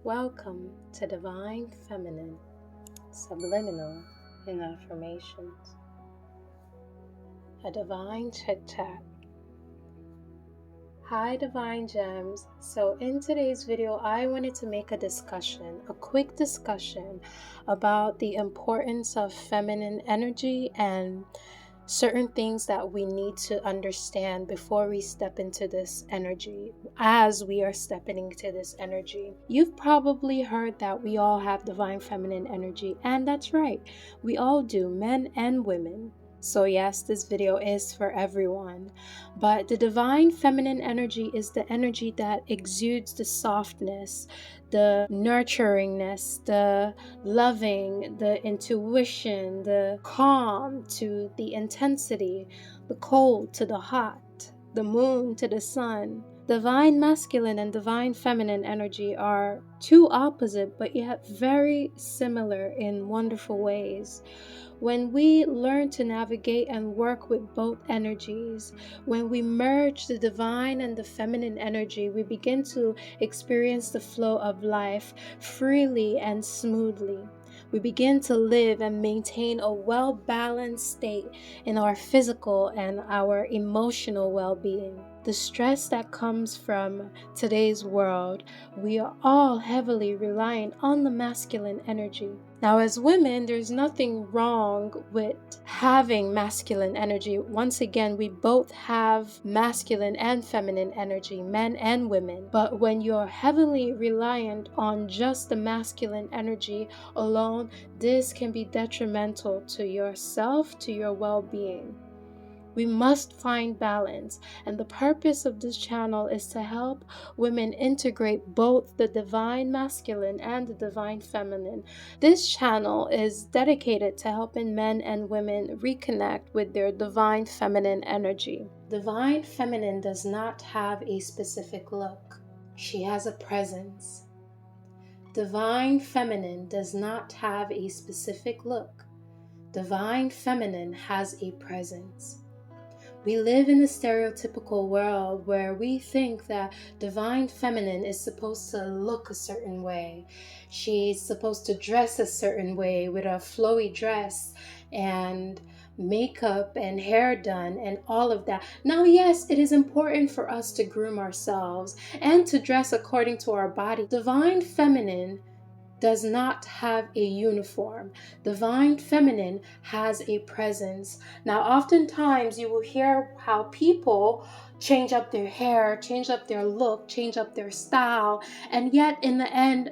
Welcome to Divine Feminine Subliminal in Affirmations, a Divine Chit Chat. Hi Divine Gems. So in today's video, I wanted to make a quick discussion about the importance of feminine energy and certain things that we need to understand before we step into this energy, as we are stepping into this energy. You've probably heard that we all have divine feminine energy, and that's right, we all do, men and women. So yes, this video is for everyone. But the divine feminine energy is the energy that exudes the softness, the nurturingness, the loving, the intuition, the calm to the intensity, the cold to the hot, the moon to the sun. Divine masculine and divine feminine energy are two opposite but yet very similar in wonderful ways. When we learn to navigate and work with both energies, when we merge the divine and the feminine energy, we begin to experience the flow of life freely and smoothly. We begin to live and maintain a well-balanced state in our physical and our emotional well-being. The stress that comes from today's world, we are all heavily reliant on the masculine energy. Now, as women, there's nothing wrong with having masculine energy. Once again, we both have masculine and feminine energy, men and women. But when you're heavily reliant on just the masculine energy alone, this can be detrimental to yourself, to your well-being. We must find balance, and the purpose of this channel is to help women integrate both the divine masculine and the divine feminine. This channel is dedicated to helping men and women reconnect with their divine feminine energy. Divine feminine does not have a specific look. She has a presence. Divine feminine does not have a specific look. Divine feminine has a presence. We live in a stereotypical world where we think that divine feminine is supposed to look a certain way. She's supposed to dress a certain way with a flowy dress and makeup and hair done and all of that. Now, yes, it is important for us to groom ourselves and to dress according to our body. Divine feminine does not have a uniform. Divine feminine has a presence. Now, oftentimes you will hear how people change up their hair, change up their look, change up their style, and yet in the end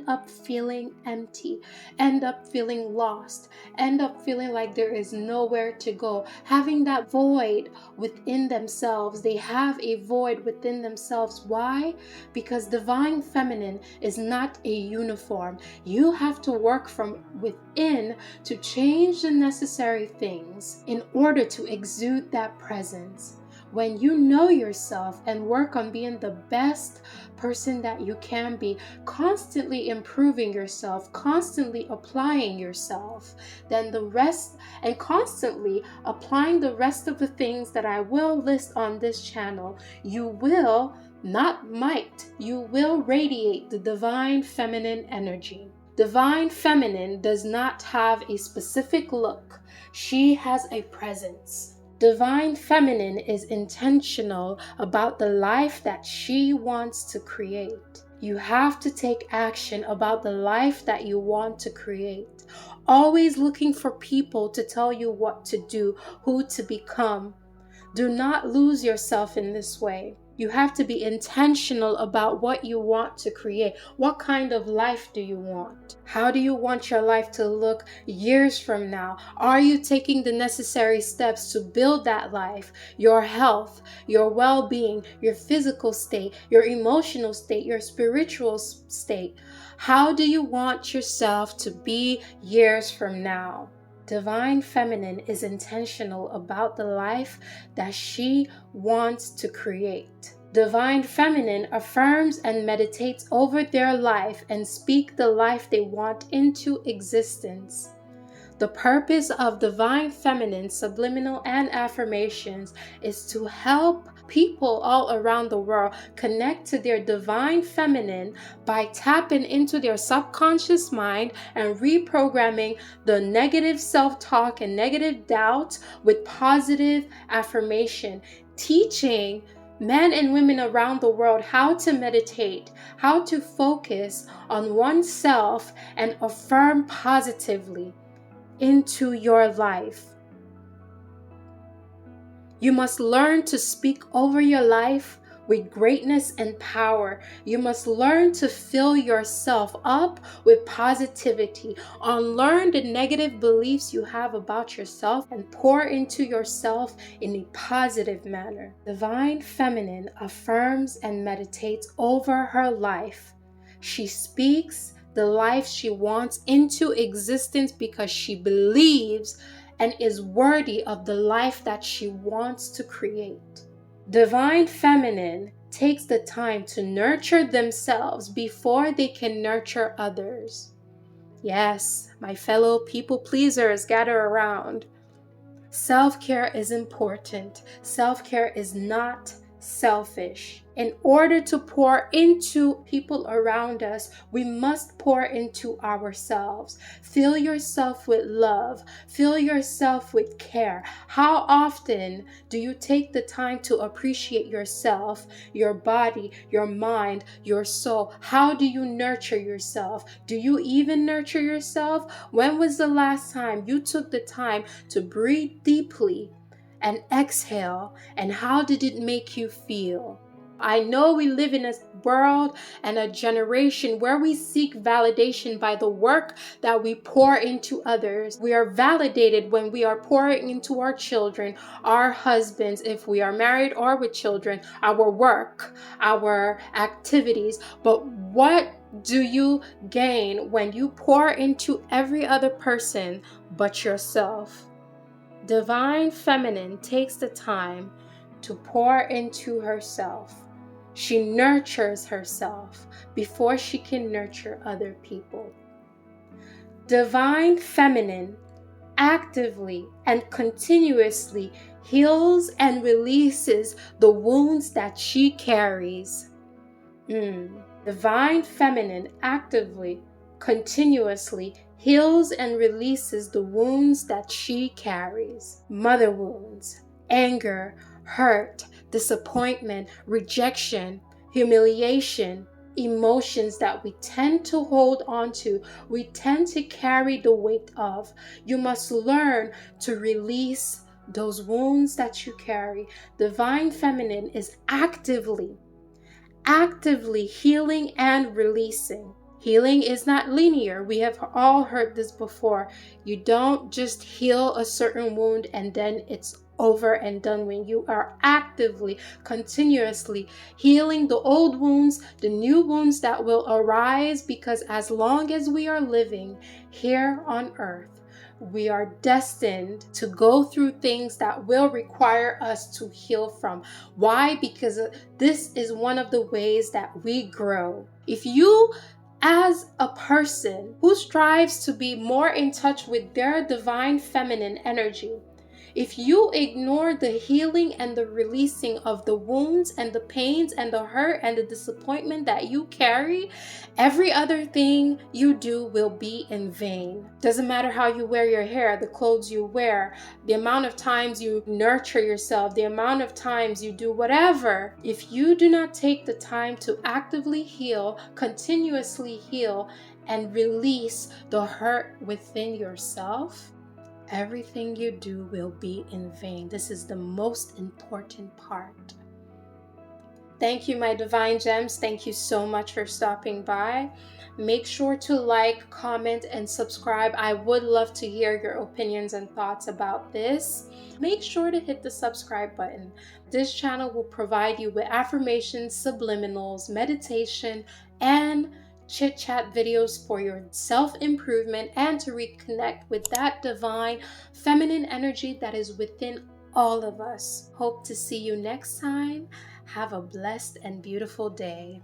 up feeling empty, end up feeling lost, end up feeling like there is nowhere to go, having that void within themselves. They have a void within themselves. Why? Because divine feminine is not a uniform. You have to work from within to change the necessary things in order to exude that presence. When you know yourself and work on being the best person that you can be, constantly improving yourself, constantly applying yourself, then the rest, and constantly applying the rest of the things that I will list on this channel, you will, not might, you will radiate the divine feminine energy. Divine feminine does not have a specific look. She has a presence. Divine feminine is intentional about the life that she wants to create. You have to take action about the life that you want to create. Always looking for people to tell you what to do, who to become. Do not lose yourself in this way. You have to be intentional about what you want to create. What kind of life do you want? How do you want your life to look years from now? Are you taking the necessary steps to build that life? Your health, your well-being, your physical state, your emotional state, your spiritual state. How do you want yourself to be years from now? Divine feminine is intentional about the life that she wants to create. Divine feminine affirms and meditates over their life and speak the life they want into existence. The purpose of divine feminine subliminal and affirmations is to help people all around the world connect to their divine feminine by tapping into their subconscious mind and reprogramming the negative self-talk and negative doubt with positive affirmation, teaching men and women around the world how to meditate, how to focus on oneself and affirm positively into your life. You must learn to speak over your life with greatness and power. You must learn to fill yourself up with positivity. Unlearn the negative beliefs you have about yourself and pour into yourself in a positive manner. Divine Feminine affirms and meditates over her life. She speaks the life she wants into existence because she believes and is worthy of the life that she wants to create. Divine Feminine takes the time to nurture themselves before they can nurture others. Yes, my fellow people pleasers, gather around. Self-care is important. Self-care is not selfish. In order to pour into people around us, we must pour into ourselves. Fill yourself with love. Fill yourself with care. How often do you take the time to appreciate yourself, your body, your mind, your soul? How do you nurture yourself? Do you even nurture yourself? When was the last time you took the time to breathe deeply and exhale, and how did it make you feel? I know we live in a world and a generation where we seek validation by the work that we pour into others. We are validated when we are pouring into our children, our husbands, if we are married or with children, our work, our activities. But what do you gain when you pour into every other person but yourself? Divine Feminine takes the time to pour into herself. She nurtures herself before she can nurture other people. Divine Feminine actively and continuously heals and releases the wounds that she carries. Divine Feminine actively, continuously heals and releases the wounds that she carries. Mother wounds, anger, hurt, disappointment, rejection, humiliation, emotions that we tend to hold on to, we tend to carry the weight of. You must learn to release those wounds that you carry. Divine Feminine is actively healing and releasing. Healing is not linear. We have all heard this before. You don't just heal a certain wound and then it's over and done when you are actively, continuously healing the old wounds, the new wounds that will arise, because as long as we are living here on earth, we are destined to go through things that will require us to heal from. Why? Because this is one of the ways that we grow. If you, as a person who strives to be more in touch with their divine feminine energy, if you ignore the healing and the releasing of the wounds and the pains and the hurt and the disappointment that you carry, every other thing you do will be in vain. Doesn't matter how you wear your hair, the clothes you wear, the amount of times you nurture yourself, the amount of times you do whatever. If you do not take the time to actively heal, continuously heal, and release the hurt within yourself, everything you do will be in vain. This is the most important part. Thank you, my divine gems. Thank you so much for stopping by. Make sure to like, comment, and subscribe. I would love to hear your opinions and thoughts about this. Make sure to hit the subscribe button. This channel will provide you with affirmations, subliminals, meditation, and chit chat videos for your self-improvement and to reconnect with that divine feminine energy that is within all of us. Hope to see you next time. Have a blessed and beautiful day.